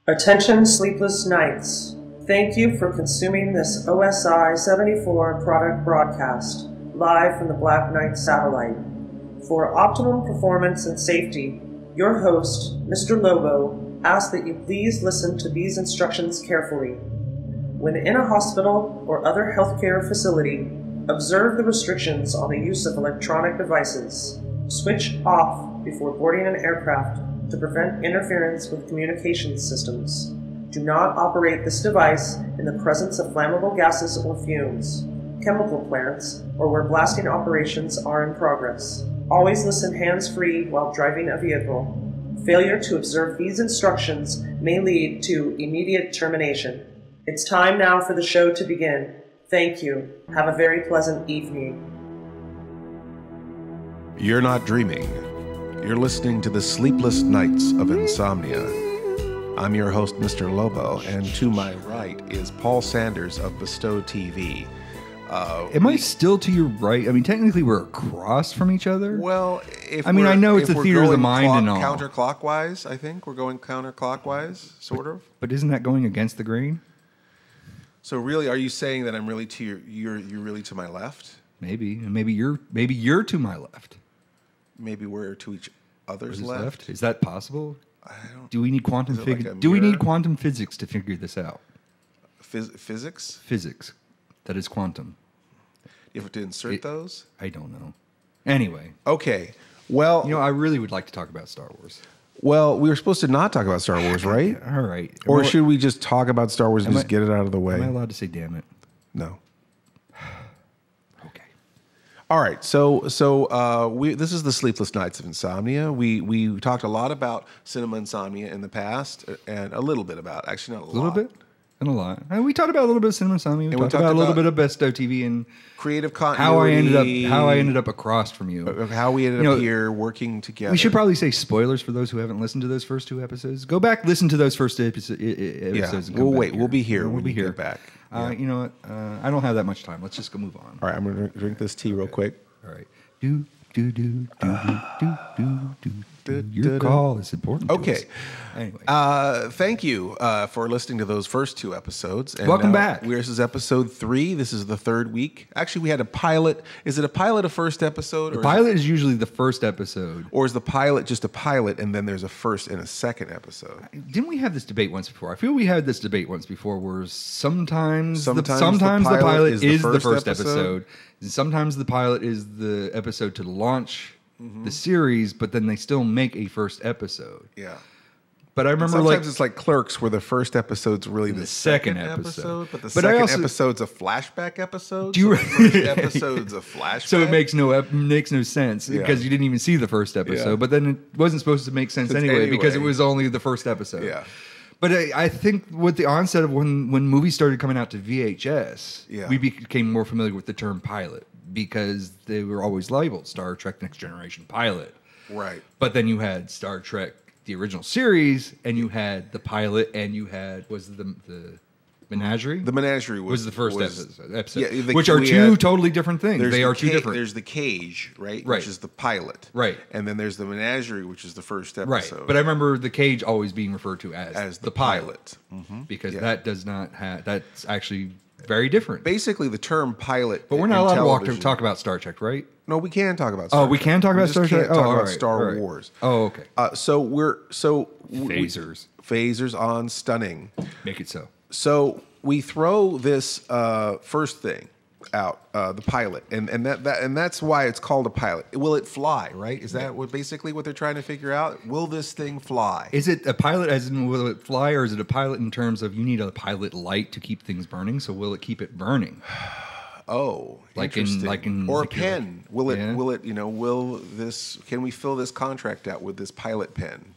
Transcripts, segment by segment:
Attention Sleepless Knights. Thank you for consuming this OSI 74 product broadcast, live from the Black Knight satellite. For optimum performance and safety, your host, Mr. Lobo, asks that you please listen to these instructions carefully. When in a hospital or other healthcare facility, observe the restrictions on the use of electronic devices. Switch off before boarding an aircraft to prevent interference with communications systems. Do not operate this device in the presence of flammable gases or fumes, chemical plants, or where blasting operations are in progress. Always listen hands-free while driving a vehicle. Failure to observe these instructions may lead to immediate termination. It's time now for the show to begin. Thank you. Have a very pleasant evening. You're not dreaming. You're listening to the Sleepless Knights of Insomnia. I'm your host, Mr. Lobo, and to my right is Paul Sanders of Bestow TV. Am I still to your right? I mean, technically we're across from each other. Well, I know it's a theater of the mind and all. Counterclockwise, I think. We're going counterclockwise, sort of. But isn't that going against the grain? So really, are you saying that I'm really to you're really to my left? Maybe. And maybe you're to my left. Maybe we're to each other's left. Is that possible? I don't. Do we need quantum physics? Like Do we need quantum physics to figure this out? Physics? Physics. That is quantum. You have to insert those? I don't know. Anyway. Okay. Well, I really would like to talk about Star Wars. Well, we were supposed to not talk about Star Wars, right? All right. Or should we just talk about Star Wars and just get it out of the way? Am I allowed to say damn it? No. Okay. All right. So this is the Sleepless Knights of Insomnia. We talked a lot about cinema insomnia in the past, and a little bit about, actually not a lot. A little bit? And a lot. And we talked about a little bit of cinema insomnia. We talked about a little bit of Bestow TV and creative continuity. How I ended up across from you. Of how we ended up here working together. We should probably say spoilers for those who haven't listened to those first two episodes. Go back, listen to those first episodes. Yeah. We'll wait. We'll be here. We'll be here. Get back. You know what? I don't have that much time. Let's just go move on. All right. I'm going to drink this tea real quick. All right. Your call is important. Okay. Anyway. Thank you for listening to those first two episodes. And welcome back. This is episode 3. This is the third week. Actually, we had a pilot. Is it a pilot, a first episode? The pilot is usually the first episode. Or is the pilot just a pilot and then there's a first and a second episode? Didn't we have this debate once before? I feel we had this debate once before where sometimes the pilot is the first episode. And sometimes the pilot is the episode to launch the series, but then they still make a first episode. Yeah. But I remember sometimes it's like Clerks, where the first episode's really the second episode, but the second episode's a flashback episode. The first episode's a flashback, so it makes no sense because you didn't even see the first episode. Yeah. But then it wasn't supposed to make sense anyway because it was only the first episode. Yeah. But I think with the onset of when movies started coming out to VHS, we became more familiar with the term pilot because they were always labeled Star Trek Next Generation pilot. Right. But then you had Star Trek, the original series, and you had the pilot, and you had, the Menagerie? The Menagerie was the first episode. Yeah, which are two totally different things. They are two different. There's the Cage, right? Which is the pilot. Right. And then there's the Menagerie, which is the first episode. Right. But I remember the Cage always being referred to as the pilot. Mm-hmm. Because that does not have, that's actually very different. Basically, the term pilot. But we're not allowed to talk about Star Trek, right? No, we can talk about Star Trek. We can talk about Star Trek? Talk about Star Wars. Oh, okay. Phasers on stunning. Make it so. So we throw this first thing out, the pilot, and that's why it's called a pilot. Will it fly? Right? Is that basically what they're trying to figure out? Will this thing fly? Is it a pilot as in will it fly, or is it a pilot in terms of you need a pilot light to keep things burning? So will it keep it burning? Oh, interesting. Or a pen. Will it? Can we fill this contract out with this pilot pen?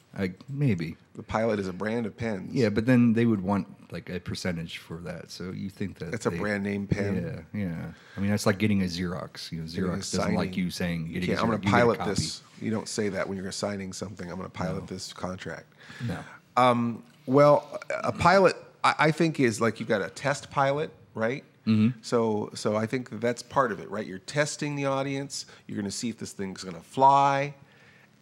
Maybe. The pilot is a brand of pens. Yeah, but then they would want like a percentage for that. So you think that it's a brand name pen? Yeah. I mean, that's like getting a Xerox. Xerox doesn't like you saying getting I'm going to pilot this. You don't say that when you're signing something. I'm going to pilot this contract. No. Well, a pilot, I think, is like you've got a test pilot, right? Mm-hmm. So I think that's part of it, right? You're testing the audience. You're going to see if this thing's going to fly.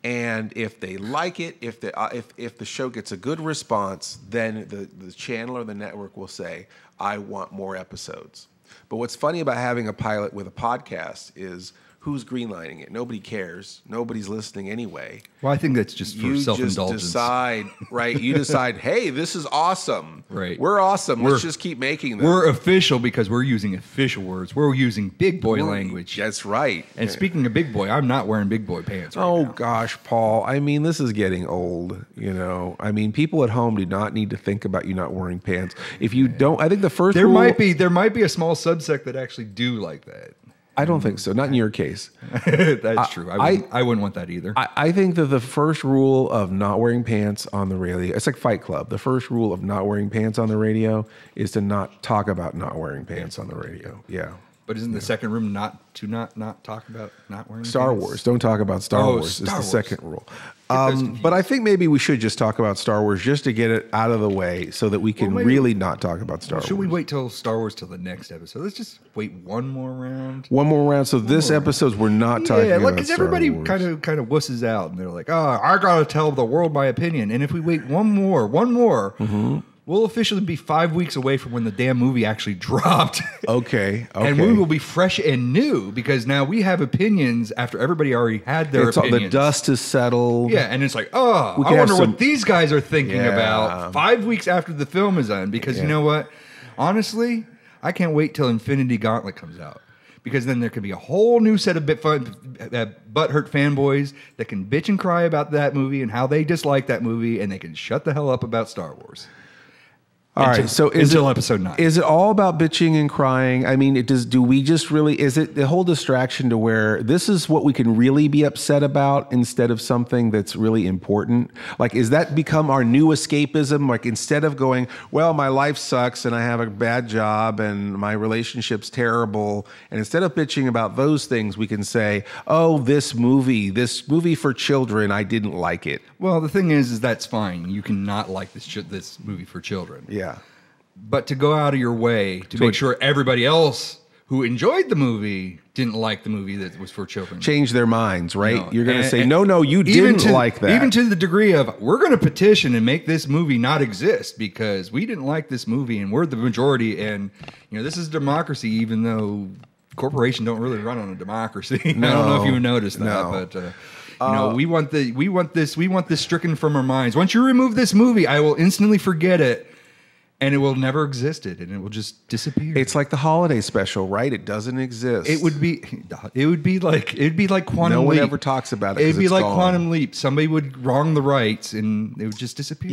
And if they like it, if the show gets a good response, then the channel or the network will say, I want more episodes. But what's funny about having a pilot with a podcast is who's greenlighting it? Nobody cares. Nobody's listening anyway. Well, I think that's just for self-indulgence. You decide, right? You decide, hey, this is awesome. Right. We're awesome. Let's just keep making them. We're official because we're using official words. We're using big boy language. That's right. And speaking of big boy, I'm not wearing big boy pants right now. Oh, gosh, Paul. I mean, this is getting old, you know. I mean, people at home do not need to think about you not wearing pants. If you don't, I think the first rule... There might be a small subsect that actually do like that. I don't think so. Not in your case. That's true. I wouldn't want that either. I think that the first rule of not wearing pants on the radio, it's like Fight Club. The first rule of not wearing pants on the radio is to not talk about not wearing pants on the radio. Yeah. But isn't the second rule not talk about not wearing Star pants? Wars. Don't talk about Star Wars. It's the second rule. But I think maybe we should just talk about Star Wars just to get it out of the way so that we can really not talk about Star Wars. Should we wait till Star Wars till the next episode? Let's just wait one more round. One more round. So this episode, we're not talking about Star Wars. Yeah, because everybody kind of wusses out and they're like, I got to tell the world my opinion. And if we wait one more, we'll officially be 5 weeks away from when the damn movie actually dropped. Okay. And we will be fresh and new because now we have opinions after everybody already had their opinions. The dust is settled. Yeah, and it's like, I wonder what these guys are thinking about 5 weeks after the film is done. Because you know what? Honestly, I can't wait till Infinity Gauntlet comes out. Because then there could be a whole new set of butthurt fanboys that can bitch and cry about that movie and how they dislike that movie, and they can shut the hell up about Star Wars. All right, so until episode 9. Is it all about bitching and crying? I mean, do we just really, is it the whole distraction to where this is what we can really be upset about instead of something that's really important? Like, is that become our new escapism? Like, instead of going, well, my life sucks and I have a bad job and my relationship's terrible, and instead of bitching about those things, we can say, oh, this movie for children, I didn't like it. Well, the thing is that's fine. You can not like this movie for children. Yeah. But to go out of your way to make sure everybody else who enjoyed the movie didn't like the movie that was for children. Change their minds, right? No. You're going to say, no, you didn't like that. Even to the degree of, we're going to petition and make this movie not exist because we didn't like this movie and we're the majority. And, this is democracy, even though corporations don't really run on a democracy. No, I don't know if you noticed that, but... we want this stricken from our minds. Once you remove this movie, I will instantly forget it. And it will never existed, and it will just disappear. It's like the holiday special, right? It doesn't exist. It would be like Quantum Leap. No one ever talks about it. It'd be like Quantum Leap. Somebody would wrong the rights, and it would just disappear.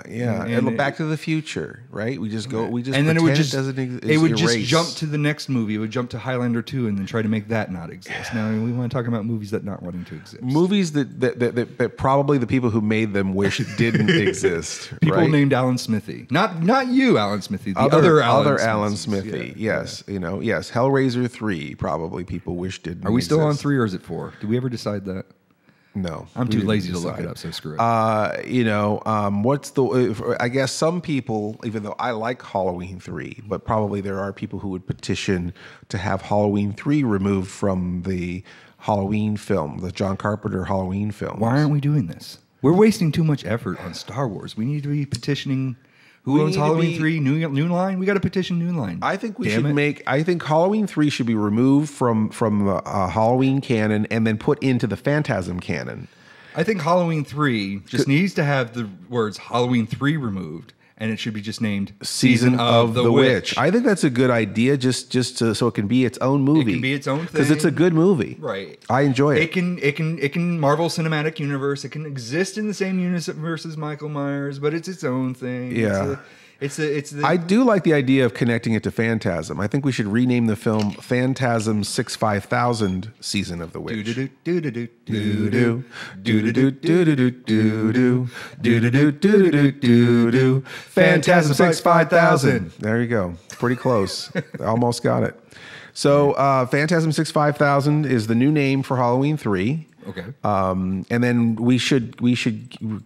Yeah. And Back to the Future, right? We just go. And then it would just jump to the next movie. It would jump to Highlander 2, and then try to make that not exist. Now we want to talk about movies that not wanting to exist. Movies that probably the people who made them wish didn't exist. People named Alan Smithy, not you, Alan Smithy. The other Alan Smithy. Yes, yes. Hellraiser 3. Probably people wish didn't. Are we still exist. on 3 or is it 4? Did we ever decide that? No, I'm too lazy to look it up. So screw it. What's the? I guess some people, even though I like Halloween 3, but probably there are people who would petition to have Halloween 3 removed from the Halloween film, the John Carpenter Halloween film. Why aren't we doing this? We're wasting too much effort on Star Wars. We need to be petitioning. Who owns Halloween 3? New Line? We got to petition New Line. I think I think Halloween 3 should be removed from Halloween canon and then put into the Phantasm canon. I think Halloween 3 just needs to have the words Halloween 3 removed, and it should be just named Season of the Witch. I think that's a good idea, just so it can be its own movie. It can be its own thing because it's a good movie. Right. I enjoy it. It can Marvel Cinematic Universe. It can exist in the same universe as Michael Myers, but it's its own thing. Yeah. I do like the idea of connecting it to Phantasm. I think we should rename the film Phantasm 65000 Season of the Witch. Phantasm 65000. There you go. Pretty close. Almost got it. So Phantasm 65000 is the new name for Halloween 3. Okay. And then we should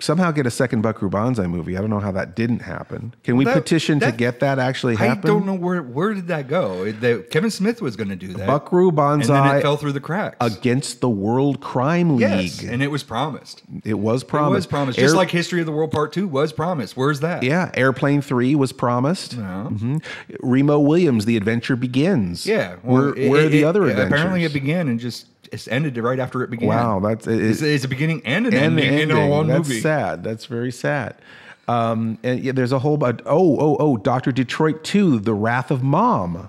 somehow get a second Buckaroo Banzai movie. I don't know how that didn't happen. Can we petition to get that actually happen? I don't know where did that go. Kevin Smith was going to do that. Buckaroo Banzai, and then it fell through the cracks against the World Crime League. Yes, and it was promised. It was promised. It was promised. Just like History of the World Part 2 was promised. Where's that? Yeah, Airplane 3 was promised. Yeah. Remo Williams, The Adventure Begins. Yeah. Well, where are the other adventures? Apparently it began and just ended right after it began. Wow, it's a beginning and an ending in one movie. That's sad. That's very sad. And there's a whole Dr. Detroit 2, The Wrath of Mom.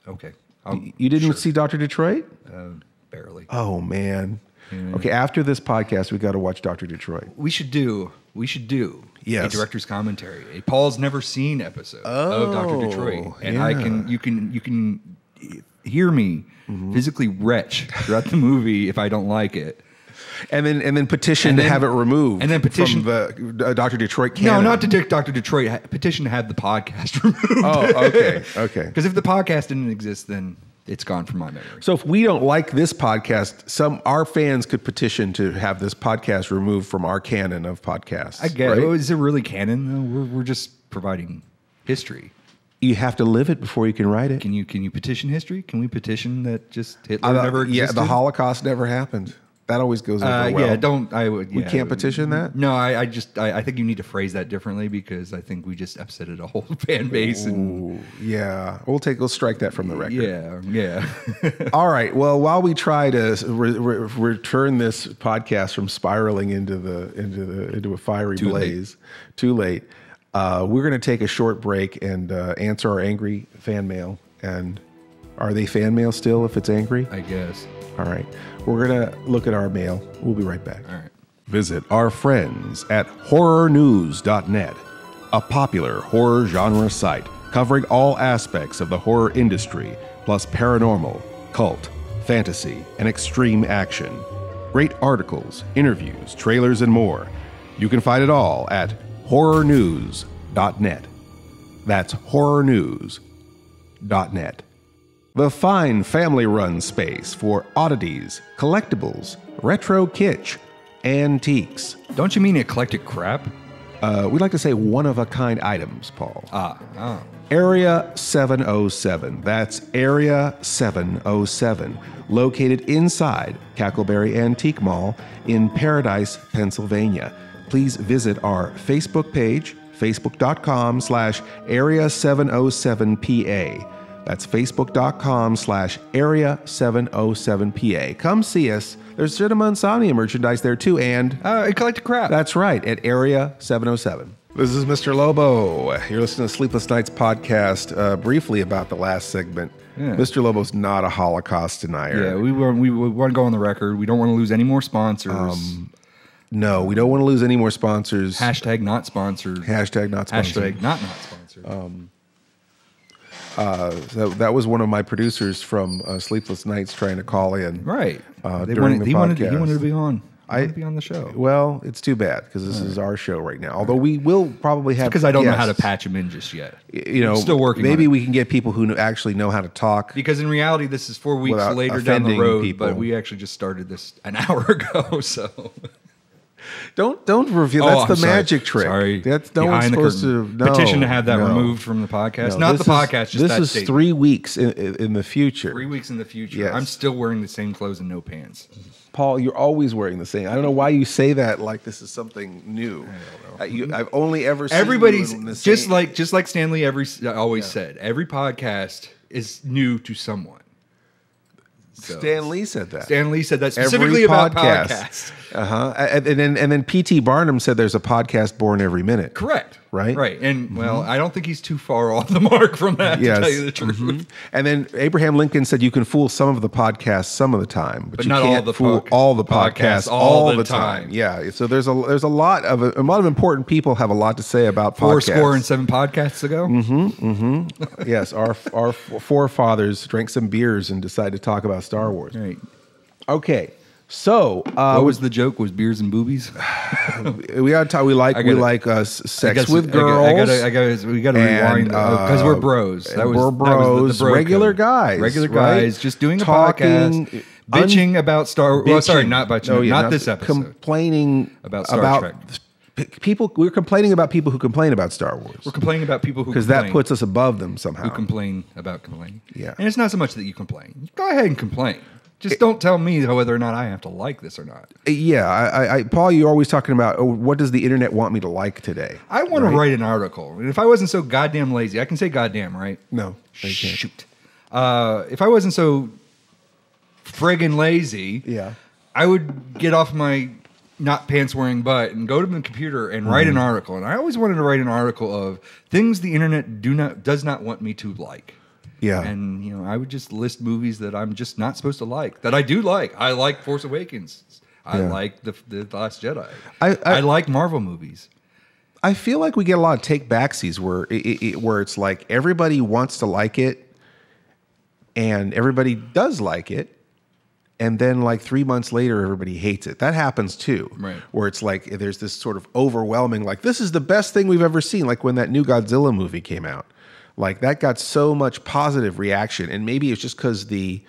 Okay. You didn't see Dr. Detroit? Barely. Oh, man. Yeah. Okay, after this podcast, we got to watch Dr. Detroit. We should do a director's commentary, a Paul's never seen episode of Dr. Detroit, and you can hear me physically retch throughout the movie if I don't like it. And then petition to have it removed. And then petition from the Dr. Detroit canon. No, not to Dr. Detroit. Petition to have the podcast removed. Oh, okay. Because if the podcast didn't exist, then it's gone from my memory. So if we don't like this podcast, our fans could petition to have this podcast removed from our canon of podcasts. I get it. Is it really canon, though? We're just providing history. You have to live it before you can write it. Can you petition history? Can we petition that just Hitler never existed? Yeah, the Holocaust never happened. That always goes over well. We can't petition that? No, I think you need to phrase that differently because I think we just upsetted a whole fan base. Yeah. We'll strike that from the record. Yeah. All right. Well, while we try to return this podcast from spiraling into a fiery blaze, too late. We're going to take a short break and answer our angry fan mail. And are they fan mail still if it's angry? I guess. All right. We're going to look at our mail. We'll be right back. All right. Visit our friends at horrornews.net, a popular horror genre site covering all aspects of the horror industry, plus paranormal, cult, fantasy, and extreme action. Great articles, interviews, trailers, and more. You can find it all at horrornews.net. That's horrornews.net. The fine family-run space for oddities, collectibles, retro kitsch, antiques. Don't you mean eclectic crap? We like to say one-of-a-kind items, Paul. Area 707. That's Area 707, located inside Cackleberry Antique Mall in Paradise, Pennsylvania. Please visit our Facebook page, facebook.com/Area707PA. That's facebook.com/Area707PA. Come see us. There's Cinema Insomnia merchandise there too, and eclectic crap. That's right, at Area 707. This is Mr. Lobo. You're listening to Sleepless Knights podcast. Briefly about the last segment. Yeah. Mr. Lobo's not a Holocaust denier. Yeah, we want to go on the record. We don't want to lose any more sponsors. No, we don't want to lose any more sponsors. Hashtag not sponsored. Hashtag not sponsored. Hashtag not sponsored. That was one of my producers from Sleepless Nights trying to call in. Right. During the podcast. He wanted to be on. I wanted to be on the show. Well, it's too bad because this is our show right now. Although we will probably have because I don't know how to patch him in just yet. I'm still working. Maybe we can get people who actually know how to talk. Because in reality, this is 4 weeks later down the road. But we actually just started this an hour ago. So. Don't reveal. That's the magic trick. Sorry, that's no one's supposed to. No, petition to have that removed from the podcast. Not the podcast. Just this is 3 weeks in the future. 3 weeks in the future. Yes. I'm still wearing the same clothes and no pants. Paul, you're always wearing the same. I don't know why you say that like this is something new. I don't know. I've only ever seen everybody's you in the just same. like Stanley always said. Every podcast is new to someone. So, Stan Lee said that. Stan Lee said that specifically about podcasts. And then P.T. Barnum said there's a podcast born every minute. Correct. Right? Right. And, well, I don't think he's too far off the mark from that, to tell you the truth. Mm-hmm. And then Abraham Lincoln said you can fool some of the podcasts some of the time, but you not can't fool all the podcasts all the time. Yeah. So there's a lot of important people have a lot to say about podcasts. 7 podcasts ago? Mm-hmm. Mm-hmm. Yes. Our forefathers drank some beers and decided to talk about Star Wars. Right. Okay. So, what was the joke? Was beers and boobies? We got to talk. We like sex with girls. We got to rewind because we're bros. We're bros. Regular guys, just doing a podcast, bitching about Star Wars. Well, sorry, not bitching. Oh, yeah, not this episode. Complaining about Star Trek. People, we're complaining about people who complain about Star Wars. We're complaining about people who because that puts us above them somehow. Who complain about complaining. Yeah, and it's not so much that you complain. Go ahead and complain. Just don't tell me whether or not I have to like this or not. Yeah, I Paul, you're always talking about what does the internet want me to like today? I want to write an article, and if I wasn't so goddamn lazy, I can say goddamn, right? No, shoot. If I wasn't so friggin' lazy, yeah, I would get off my not pants wearing butt and go to the computer and write an article. And I always wanted to write an article of things the internet does not want me to like. Yeah. And you know, I would just list movies that I'm just not supposed to like, that I do like. I like Force Awakens. I like the Last Jedi. I like Marvel movies. I feel like we get a lot of take backsies where it's like everybody wants to like it and everybody does like it. And then like 3 months later, everybody hates it. That happens too. Right. Where it's like there's this sort of overwhelming, like this is the best thing we've ever seen. Like when that new Godzilla movie came out. Like that got so much positive reaction. And maybe it's just because the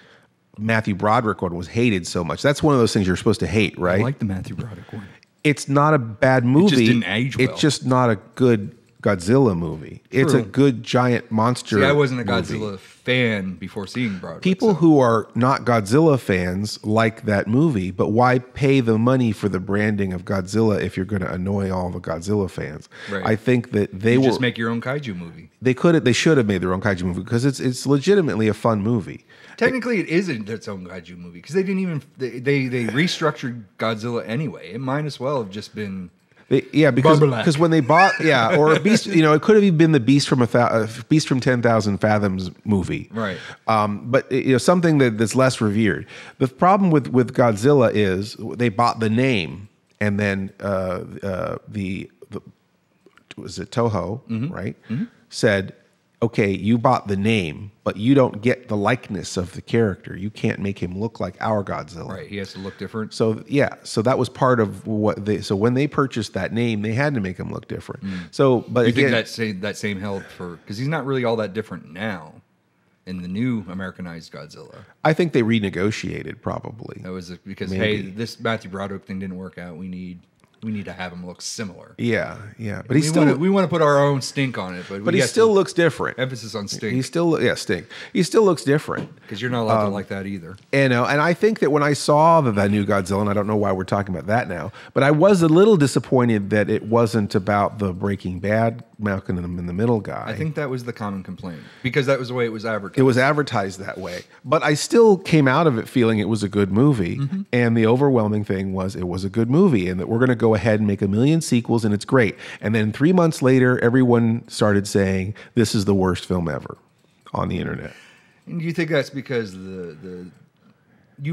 Matthew Broderick one was hated so much. That's one of those things you're supposed to hate, right? I like the Matthew Broderick one. It's not a bad movie. It just didn't age well. It's just not a good Godzilla movie. True. It's a good giant monster movie. See, I wasn't a Godzilla fan before seeing Broderick. People who are not Godzilla fans like that movie, but why pay the money for the branding of Godzilla if you're going to annoy all the Godzilla fans? Right. I think that they will just make your own kaiju movie. They should have made their own kaiju movie because it's legitimately a fun movie. Technically, it isn't its own kaiju movie because they didn't even they restructured Godzilla anyway. It might as well have just been. Because when they bought, or a Beast, it could have been the Beast from 10,000 Fathoms movie, right? But something that's less revered. The problem with Godzilla is they bought the name, and then was it Toho, right? Mm-hmm. Said, okay, you bought the name, but you don't get the likeness of the character. You can't make him look like our Godzilla. Right, he has to look different. So that was part of what so when they purchased that name, they had to make him look different. So, but you again, think that same held for, because he's not really all that different now in the new Americanized Godzilla. I think they renegotiated probably. That was because Maybe. hey, this Matthew Broderick thing didn't work out. We need to have him look similar. Yeah. But we want to put our own stink on it, but he still looks different. Emphasis on stink. Stink. He still looks different because you're not allowed to like that either. And I think that when I saw that new Godzilla, and I don't know why we're talking about that now, but I was a little disappointed that it wasn't about the Breaking Bad Malcolm in the Middle guy. I think that was the common complaint because that was the way it was advertised. It was advertised that way, but I still came out of it feeling it was a good movie, and the overwhelming thing was it was a good movie, and that we're going to go ahead and make 1 million sequels, and it's great. And then 3 months later, everyone started saying this is the worst film ever on the internet. And do you think that's because you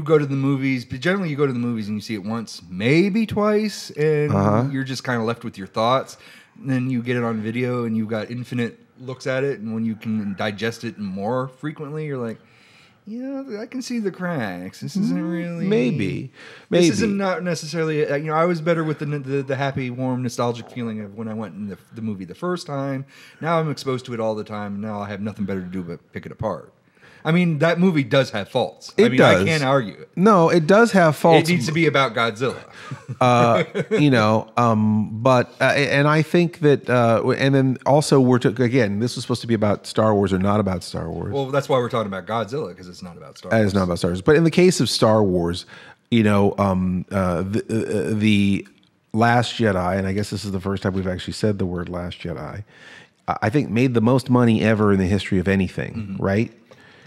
go to the movies, but generally you go to the movies and you see it once, maybe twice, and you're just kind of left with your thoughts. And then you get it on video and you've got infinite looks at it, and when you can digest it more frequently, you're like, I can see the cracks. This isn't really maybe. This isn't not necessarily. I was better with the happy, warm, nostalgic feeling of when I went in the movie the first time. Now I'm exposed to it all the time, and now I have nothing better to do but pick it apart. I mean, that movie does have faults. It does. I can't argue it. No, it does have faults. It needs to be about Godzilla. But and I think that, and then also again, this was supposed to be about Star Wars or not about Star Wars. Well, that's why we're talking about Godzilla, because it's not about Star Wars. It's not about Star Wars. But in the case of Star Wars, the Last Jedi, and I guess this is the first time we've actually said the word Last Jedi, I think made the most money ever in the history of anything, right?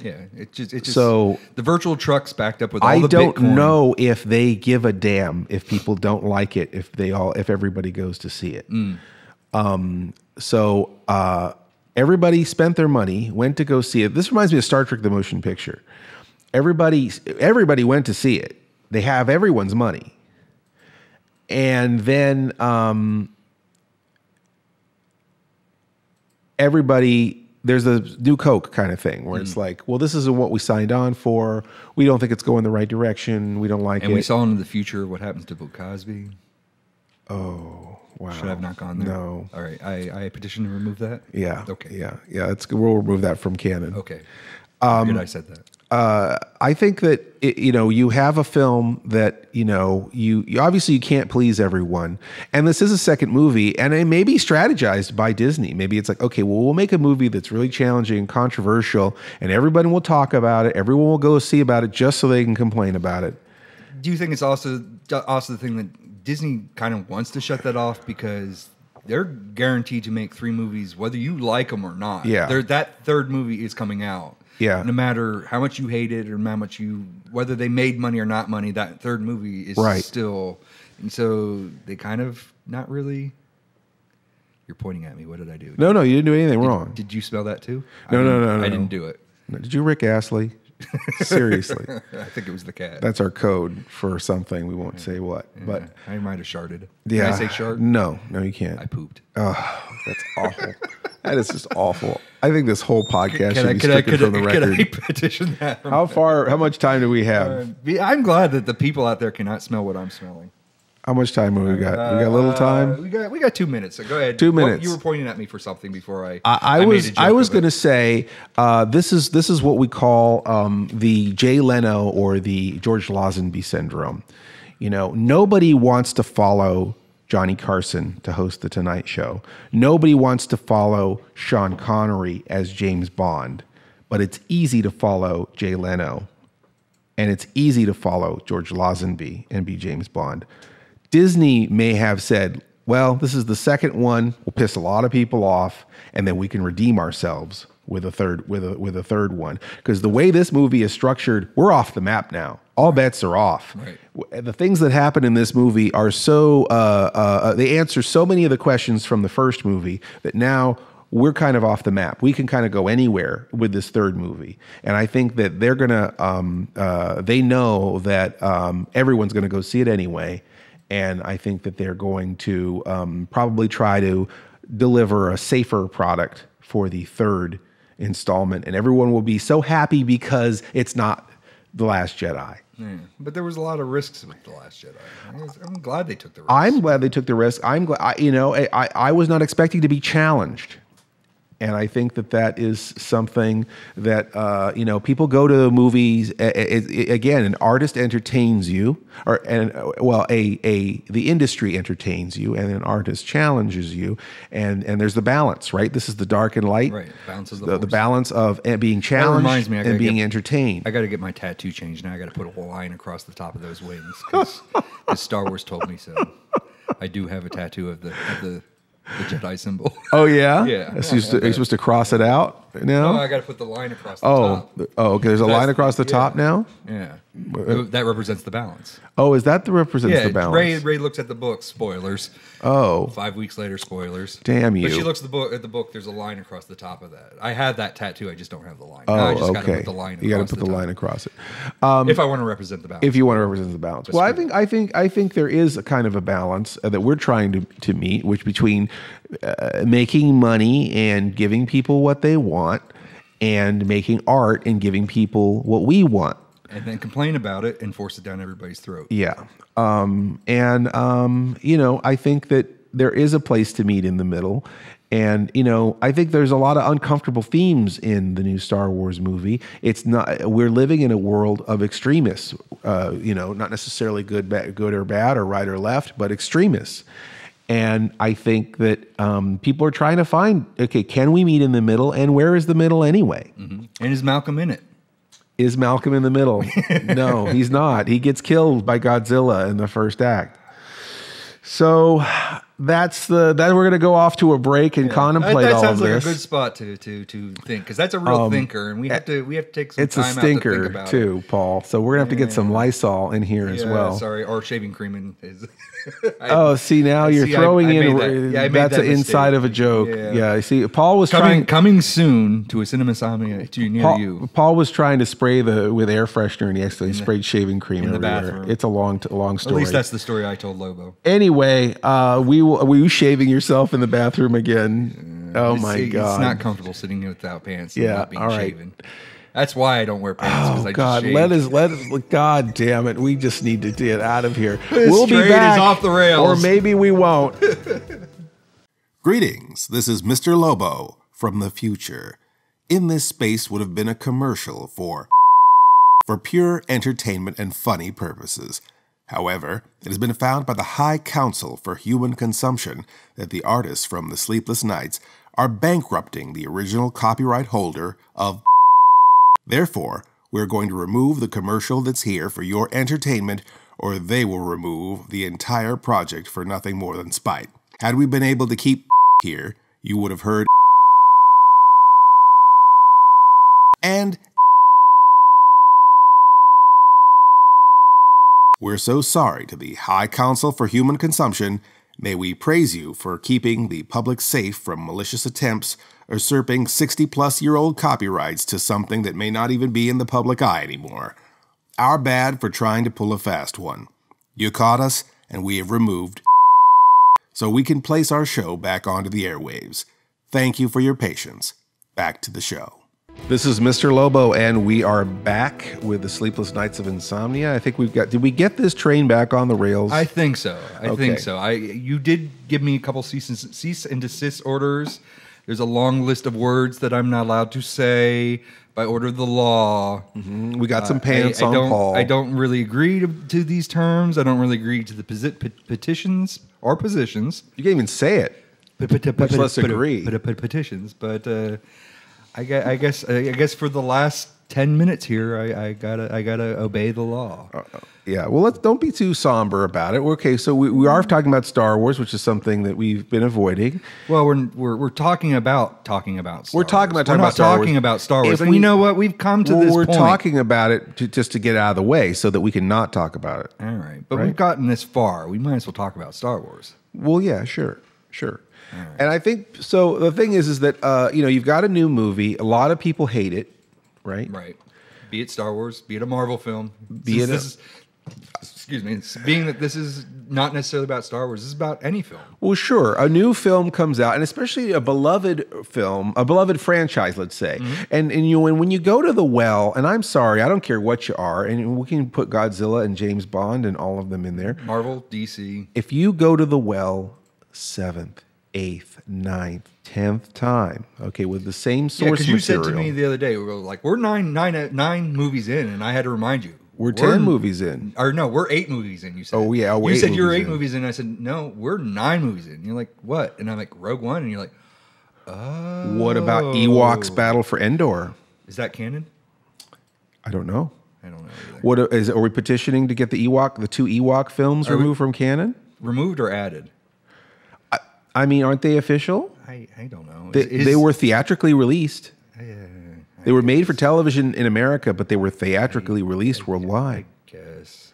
Yeah, it just so the virtual trucks backed up with all the Bitcoin. I don't know if they give a damn if people don't like it, if everybody goes to see it. So everybody spent their money, went to go see it. This reminds me of Star Trek: The Motion Picture. Everybody went to see it. They have everyone's money, and then everybody. There's a new Coke kind of thing where it's like, well, this isn't what we signed on for. We don't think it's going the right direction. We don't like it. And we saw into the future what happens to Bill Cosby. Oh, wow. Should I have not gone there? No. All right. I petition to remove that? Yeah. Okay. Yeah. We'll remove that from canon. Okay. Good I said that. I think that you have a film that you obviously you can't please everyone, and this is a second movie, and it may be strategized by Disney. Maybe it's like, okay, well, we'll make a movie that's really challenging and controversial, and everybody will talk about it. Everyone will go see about it just so they can complain about it. Do you think it's also the thing that Disney kind of wants to shut that off because they're guaranteed to make 3 movies whether you like them or not? Yeah, that third movie is coming out. Yeah. No matter how much you hate it or how much whether they made money or not money, that third movie is still. And so they kind of not really. You're pointing at me. What did I do? No, you didn't do anything wrong. Did you smell that too? No. I didn't do it. Did you Rick Astley? Seriously. I think it was the cat. That's our code for something. We won't say what. Yeah, but I might have sharded. Yeah. Can I say shard? No, you can't. I pooped. Oh, that's awful. That is just awful. I think this whole podcast should be stricken from the record. Can I petition that? How much time do we have? I'm glad that the people out there cannot smell what I'm smelling. How much time have we got? We got a little time. We got 2 minutes. So go ahead. 2 minutes. You were pointing at me for something before I was going to say this is what we call the Jay Leno or the George Lazenby syndrome. Nobody wants to follow Johnny Carson to host the Tonight Show. Nobody wants to follow Sean Connery as James Bond, but it's easy to follow Jay Leno, and it's easy to follow George Lazenby and be James Bond. Disney may have said, well, this is the second one. We'll piss a lot of people off, and then we can redeem ourselves with a third third one. Because the way this movie is structured, we're off the map now. All bets are off. Right. The things that happen in this movie are so they answer so many of the questions from the first movie that now we're kind of off the map. We can kind of go anywhere with this third movie. And I think that they're gonna they know that everyone's gonna go see it anyway. And I think that they're going to probably try to deliver a safer product for the third installment. And everyone will be so happy because it's not The Last Jedi. Yeah, but there was a lot of risks with The Last Jedi. I'm glad they took the risk. I'm glad they took the risk. I'm glad, I was not expecting to be challenged. And I think that is something that, people go to movies. Again, an artist entertains you, the industry entertains you, and an artist challenges you. And there's the balance, right? This is the dark and light. Right, balance of the balance of being challenged and being entertained. I got to get my tattoo changed now. I got to put a line across the top of those wings because Star Wars told me so. I do have a tattoo of the Jedi symbol. Oh, yeah? Yeah. So you're supposed to cross it out now? No, I got to put the line across the top. Oh, okay. There's a line across the top now? Yeah. That represents the balance. Oh, is that represents the balance? Ray looks at the book, spoilers. Oh. 5 weeks later, spoilers. Damn you. But she looks at the book, there's a line across the top of that. I have that tattoo, I just don't have the line. Oh, I just okay. got to put the line across. You got to put the line across it. If I want to represent the balance. If you want to represent the balance. Well, I think there is a kind of a balance that we're trying to meet, which between making money and giving people what they want, and making art and giving people what we want. And then complain about it and force it down everybody's throat. Yeah. I think that there is a place to meet in the middle. And, I think there's a lot of uncomfortable themes in the new Star Wars movie. We're living in a world of extremists, not necessarily good or bad or right or left, but extremists. And I think that people are trying to find, okay, can we meet in the middle? And where is the middle anyway? Mm-hmm. And is Malcolm in it? Is Malcolm in the middle? No, he's not. He gets killed by Godzilla in the first act. So that we're going to go off to a break and contemplate all of this. That sounds like a good spot to think, because that's a real thinker, and we have to take some time out to think about it. It's a stinker too, Paul. So we're going to have to get some Lysol in here as well. Sorry, or shaving cream is. See, now you're throwing in. That's an inside of a joke. Yeah, see, Paul was coming soon to a Insomnia near you. Paul was trying to spray with air freshener, and he actually sprayed shaving cream in the everywhere. bathroom. It's a long story. At least that's the story I told Lobo. Anyway, were you shaving yourself in the bathroom again? Oh my God! It's not comfortable sitting without pants. And not being all right. shaven. That's why I don't wear pants. Oh God! Let us. God damn it! We just need to get out of here. We'll be back. Is off the rails. Or maybe we won't. Greetings. This is Mr. Lobo from the future. In this space would have been a commercial for for pure entertainment and funny purposes. However, it has been found by the High Council for Human Consumption that the artists from the Sleepless Knights are bankrupting the original copyright holder of. Therefore, we're going to remove the commercial that's here for your entertainment, or they will remove the entire project for nothing more than spite. Had we been able to keep here, you would have heard and we're so sorry to the High Council for Human Consumption. May we praise you for keeping the public safe from malicious attempts usurping 60-plus-year-old copyrights to something that may not even be in the public eye anymore. Our bad for trying to pull a fast one. You caught us, and we have removed so we can place our show back onto the airwaves. Thank you for your patience. Back to the show. This is Mr. Lobo, and we are back with the Sleepless Knights of Insomnia. I think we've got. Did we get this train back on the rails? I think so. I think so. You did give me a couple cease and desist orders. There's a long list of words that I'm not allowed to say by order of the law. Mm-hmm. We got some pants on Paul. I don't really agree to these terms. I don't really agree to the petitions or positions. You can't even say it. Much less agree. Petitions, but. I guess for the last 10 minutes here, I gotta obey the law. Yeah. Well, don't be too somber about it. Okay. So we are talking about Star Wars, which is something that we've been avoiding. Well, we're talking about Star Wars. We're talking about Star Wars. We're not talking about Star Wars. And you know what? We've come to this point. We're talking about it just to get out of the way so that we can not talk about it. All right. But we've gotten this far. We might as well talk about Star Wars. Well, yeah, sure. Right. And I think so. The thing is that you've got a new movie. A lot of people hate it, right? Right. Be it Star Wars, be it a Marvel film, excuse me. Being that this is not necessarily about Star Wars, this is about any film. Well, sure. A new film comes out, and especially a beloved film, a beloved franchise, let's say. Mm-hmm. And when you go to the well, and I'm sorry, I don't care what you are, and we can put Godzilla and James Bond and all of them in there. Marvel, DC. If you go to the well 7th, 8th, 9th, 10th time, okay, with the same source material. Because you said to me the other day, we're nine movies in, and I had to remind you. We're 10 movies in. Or no, we're 8 movies in, you said. Oh, yeah. You said you're 8 movies in. I said, no, we're 9 movies in. You're like, what? And I'm like, Rogue One. And you're like, oh. What about Ewoks Battle for Endor? Is that canon? I don't know. I don't know either. Are we petitioning to get the 2 Ewok films removed from canon? Removed or added? I mean, aren't they official? I don't know. They were theatrically released. They were made for television in America, but they were theatrically released worldwide. I guess.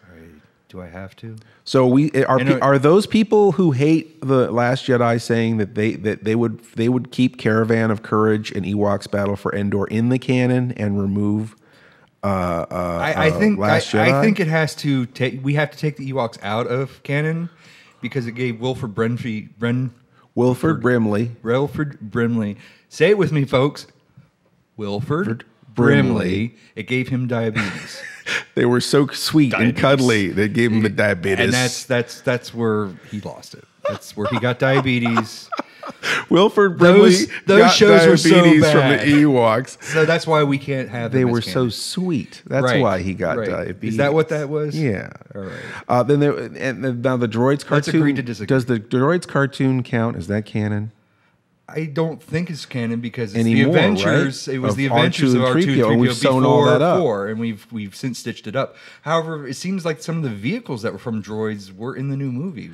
Do I have to? So are those people who hate the Last Jedi saying that they would keep Caravan of Courage and Ewoks Battle for Endor in the canon and remove I think Last Jedi? I think it has to we have to take the Ewoks out of canon because it gave Wilford Brimley. Say it with me, folks. Wilford Brimley. It gave him diabetes. They were so sweet and cuddly. They gave him the diabetes. And that's where he lost it. That's where he got diabetes. Wilford Brimley those shows were so bad from the Ewoks. So that's why we can't have them. They were so sweet. That's why he got diabetes. Is that what that was? Yeah. All right. Then now the Droids cartoon. Let's agree to disagree. Does the Droids cartoon count? Is that canon? I don't think it's canon because it's Anymore, the Adventures. Right? It was the Adventures of R2-3PO and we've sewn all that up. 4, and we've since stitched it up. However, it seems like some of the vehicles that were from Droids were in the new movie.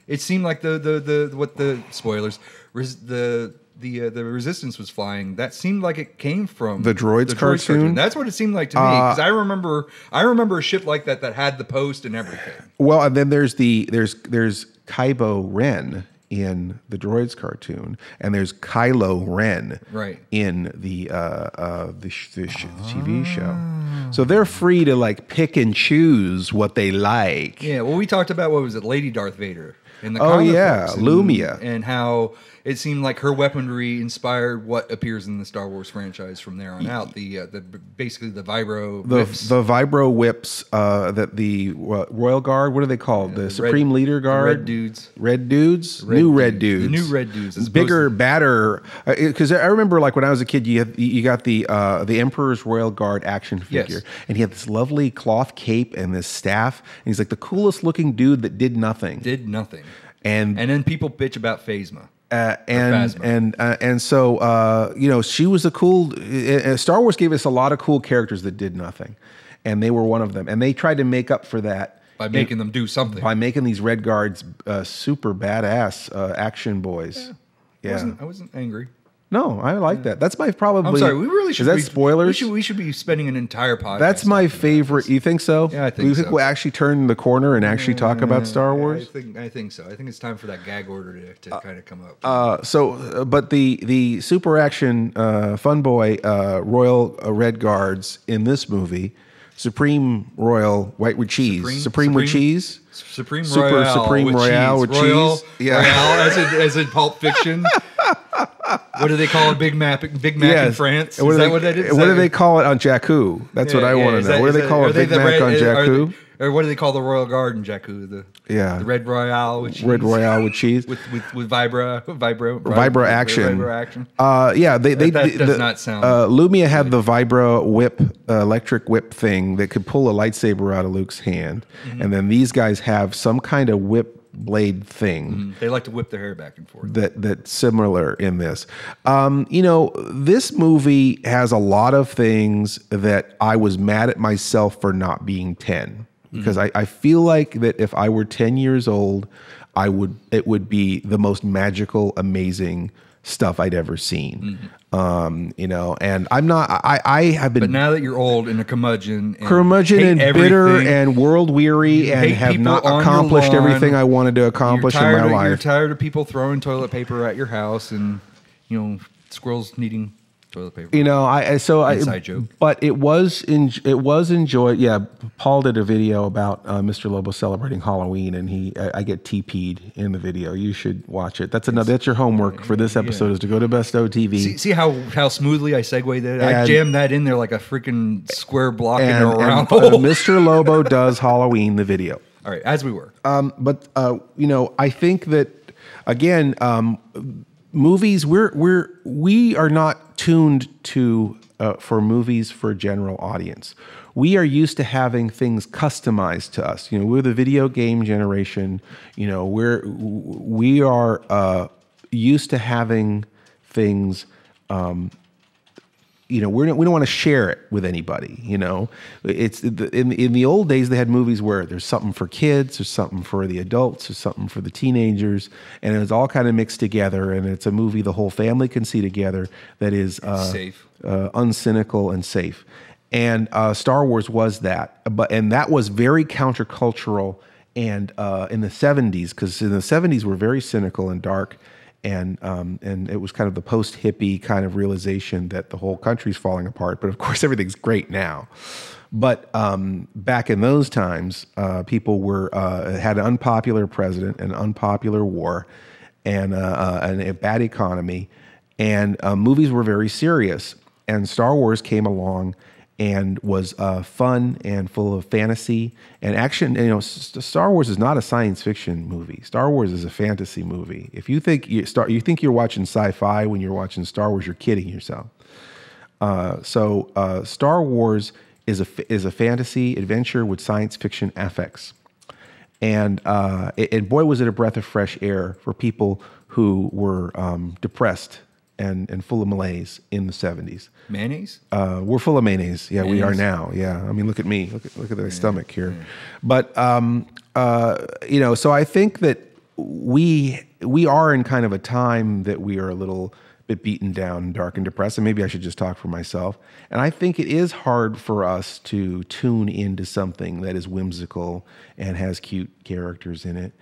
It seemed like the spoilers the Resistance was flying. That seemed like it came from the Droids cartoon. That's what it seemed like to me because I remember a ship like that had the post and everything. Well, and then there's Kylo Ren in the Droids cartoon, and there's Kylo Ren in the TV show. So they're free to pick and choose what they like. Yeah. Well, we talked about what was it, Lady Darth Vader. in the comic books. Lumia. And how it seemed like her weaponry inspired what appears in the Star Wars franchise from there on out. Basically the vibro whips. The vibro whips that the Royal Guard, what are they called? The Supreme Leader Guard? Red dudes. Red dudes? New red dudes. The new red dudes. Bigger, badder. Because I remember, like, when I was a kid, you got the Emperor's Royal Guard action figure. Yes. And he had this lovely cloth cape and this staff. And he's like the coolest looking dude that did nothing. And then people bitch about Phasma. So she was a cool. Star Wars gave us a lot of cool characters that did nothing, and they were one of them. And they tried to make up for that by making them do something. By making these Red Guards super badass action boys. Yeah. I wasn't angry. No, I like that. That's my probably. I'm sorry. We really should. Is that spoilers? We should be spending an entire podcast. That's my favorite. You think so? Yeah, I think so. We'll actually turn the corner and actually talk about Star Wars. I think so. I think it's time for that gag order to kind of come up. But the super action fun boy Royal Red Guards in this movie, Supreme Royal White with Cheese, Supreme with Cheese, Supreme Royale with cheese. Yeah, Royale as in Pulp Fiction. What do they call it? Big Mac in France? Is that what that is? What do they call it on Jakku? That's what I want to know. What do they call a Big Mac on Jakku? Or what do they call the Royal Guard in Jakku? The Red Royale with cheese. Red Royale with cheese. with vibro action. Vibro action. That does not sound. Lumia had the vibro whip, electric whip thing that could pull a lightsaber out of Luke's hand, and then these guys have some kind of whip blade thing. They like to whip their hair back and forth. That's similar in this. This movie has a lot of things that I was mad at myself for not being 10. Because I feel like that if I were 10 years old, it would be the most magical, amazing stuff I'd ever seen. And I'm not. I have been. But now that you're old and a curmudgeon and bitter and world weary and have not accomplished everything I wanted to accomplish in my life. You're tired of people throwing toilet paper at your house and squirrels needing toilet paper. Inside joke. But it was enjoyed. Yeah, Paul did a video about Mr. Lobo celebrating Halloween, and I get TP'd in the video. You should watch it. That's your homework for this episode is to go to Bestow TV. See how smoothly I segued that? I jammed that in there like a freaking square block in a round hole. Mr. Lobo does Halloween the video. All right, as we were. I think that again. Movies, we are not tuned to for movies for general audience. We are used to having things customized to us. We're the video game generation. We are used to having things. We don't want to share it with anybody. It's in the old days they had movies where there's something for kids, there's something for the adults, there's something for the teenagers, and it's all kind of mixed together. And it's a movie the whole family can see together that is safe, uncynical, and safe. And Star Wars was that, and that was very countercultural. And in the 70s, because in the 70s we're very cynical and dark. And it was kind of the post-hippie kind of realization that the whole country's falling apart. But of course, everything's great now. But back in those times, people had an unpopular president, an unpopular war, and a bad economy. And movies were very serious. And Star Wars came along and was fun and full of fantasy and action. Star Wars is not a science fiction movie. Star Wars is a fantasy movie. If you think you're watching sci-fi when you're watching Star Wars, you're kidding yourself. Star Wars is a fantasy adventure with science fiction affects, and boy, was it a breath of fresh air for people who were depressed and full of malaise in the 70s. Mayonnaise? We're full of mayonnaise. Yeah, mayonnaise. We are now. Yeah, I mean, look at me. Look at the stomach here. Yeah. But so I think that we are in kind of a time that we are a little bit beaten down, dark, and depressed. And maybe I should just talk for myself. And I think it is hard for us to tune into something that is whimsical and has cute characters in it.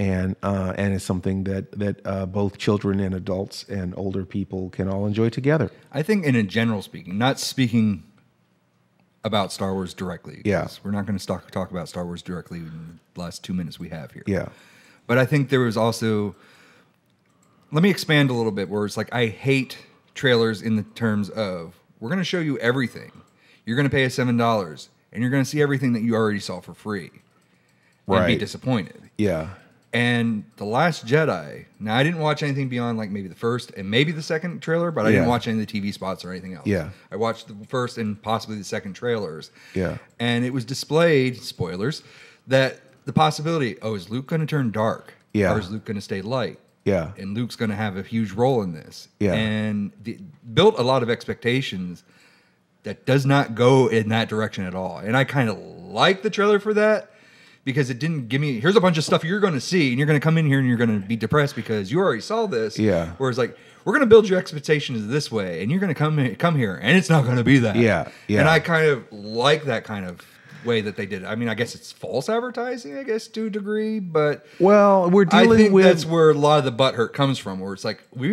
And it's something that both children and adults and older people can all enjoy together. I think, in a general speaking, not speaking about Star Wars directly. Yeah, we're not going to talk about Star Wars directly in the last 2 minutes we have here. Yeah, But I think there was also... Let me expand a little bit, where it's like, I hate trailers in the terms of, we're going to show you everything. You're going to pay us $7, and you're going to see everything that you already saw for free. And be disappointed. Yeah. And The Last Jedi, now I didn't watch anything beyond like maybe the first and maybe the second trailer, but I didn't watch any of the TV spots or anything else. Yeah. I watched the first and possibly the second trailers. Yeah. And it was displayed, spoilers, that the possibility, is Luke going to turn dark? Yeah. Or is Luke going to stay light? Yeah. And Luke's going to have a huge role in this. Yeah. And built a lot of expectations that does not go in that direction at all. And I kind of like the trailer for that, because it didn't give me, here's a bunch of stuff you're going to see, and you're going to come in here and you're going to be depressed because you already saw this. Yeah. Whereas like, we're going to build your expectations this way, and you're going to come here, and it's not going to be that. Yeah. Yeah. And I kind of like that kind of way that they did it. I mean, I guess it's false advertising, I guess, to a degree, but well, we're dealing I think with... that's where a lot of the butthurt comes from, where it's like, we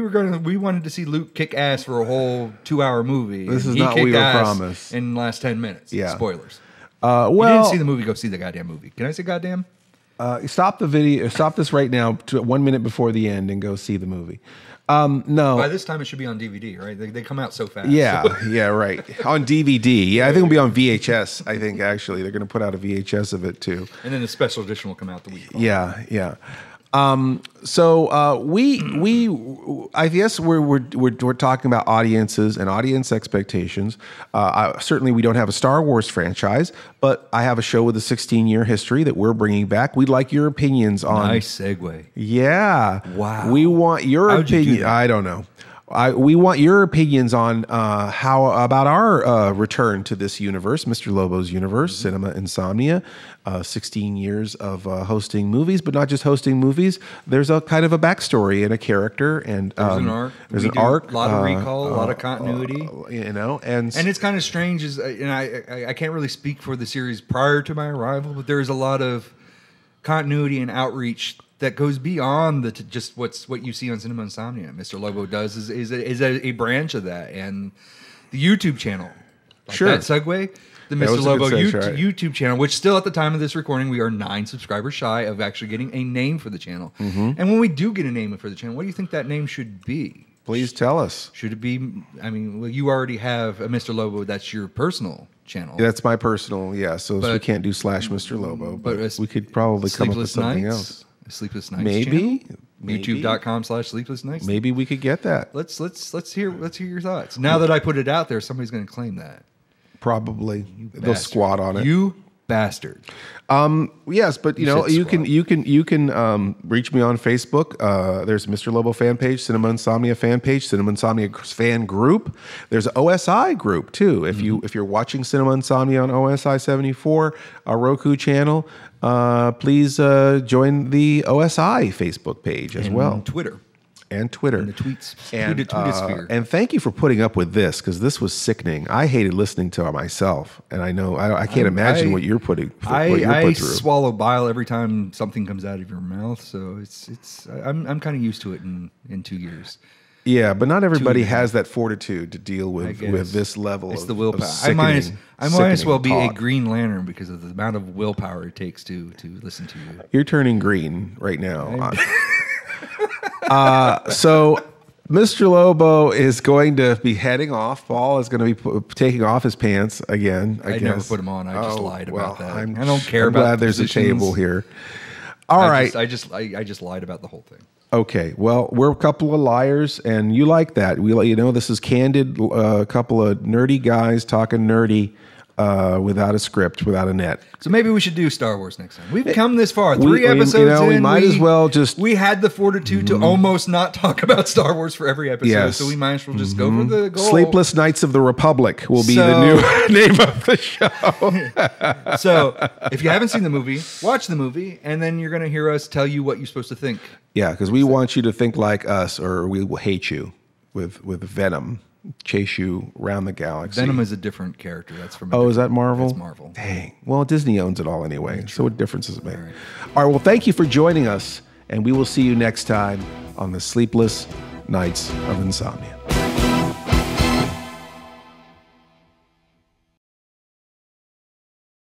wanted to see Luke kick ass for a whole 2-hour movie. This is not what we were promised. In the last 10 minutes. Yeah. Spoilers. Well, you didn't see the movie, go see the goddamn movie. Can I say goddamn? Stop the video. Stop this right now to 1 minute before the end and go see the movie. No. By this time, it should be on DVD, right? They come out so fast. Yeah, yeah, right. On DVD. Yeah, I think it'll be on VHS. I think, actually. They're going to put out a VHS of it, too. And then the special edition will come out the week following. Yeah, yeah. I guess we're talking about audiences and audience expectations. Certainly, we don't have a Star Wars franchise, but I have a show with a 16-year history that we're bringing back. We'd like your opinions on. Nice segue. Yeah. Wow. We want your opinion. I don't know. We want your opinions on how about our return to this universe, Mr. Lobo's universe, Cinema Insomnia. 16 years of hosting movies, but not just hosting movies. There's a kind of a backstory and a character, and there's an arc. There's an arc, a lot of recall, a lot of continuity. And it's kind of strange. And I can't really speak for the series prior to my arrival, but there's a lot of continuity and outreach that goes beyond just what you see on Cinema Insomnia. Mr. Lobo does is a branch of that, and the YouTube channel. Like sure. That segue. The Mr. Lobo YouTube channel, which still at the time of this recording, we are 9 subscribers shy of actually getting a name for the channel. Mm-hmm. And when we do get a name for the channel, what do you think that name should be? Please tell us. Should it be, you already have a Mr. Lobo, that's your personal channel. That's my personal, yeah. So we can't do / Mr. Lobo, but we could probably come up with something else. Sleepless Knights maybe channel? YouTube.com/Sleepless Knights. Maybe we could get that. Let's hear your thoughts. Now that I put it out there, somebody's going to claim that. Probably they'll squat on it. You bastard. Yes, but you can reach me on Facebook. There's Mr. Lobo fan page, Cinema Insomnia fan page, Cinema Insomnia fan group. There's an OSI group too. If you're watching Cinema Insomnia on OSI 74, our Roku channel, please join the OSI Facebook page as well. Twitter. And Twitter. And the tweets. And thank you for putting up with this, because this was sickening. I hated listening to myself, and I know I can't imagine what you're putting through. I swallow bile every time something comes out of your mouth, so I'm kind of used to it in 2 years. Yeah, but not everybody has that fortitude to deal with this level. It's the willpower. I might as well be a Green Lantern because of the amount of willpower it takes to listen to you. You're turning green right now. So Mr. Lobo is going to be heading off. Paul is going to be taking off his pants again. I never put them on. I just lied about that. I don't I'm care about glad there's a table here. All right. I just lied about the whole thing. Okay. Well, we're a couple of liars, and you like that. This is candid. A couple of nerdy guys talking nerdy. Without a script, without a net. So maybe we should do Star Wars next time. We've come this far. 3 episodes in. We might as well just... We had the fortitude to almost not talk about Star Wars for every episode, yes. So we might as well just go for the goal. Sleepless Knights of the Republic will be the new name of the show. So if you haven't seen the movie, watch the movie, and then you're going to hear us tell you what you're supposed to think. Yeah, because we want you to think like us, or we will hate you with venom. Chase you around the galaxy. Venom is a different character. That's from. Is that Marvel? That's Marvel. Dang. Well, Disney owns it all anyway. So what difference does it make? All right. Well, thank you for joining us, and we will see you next time on the Sleepless Knights of Insomnia.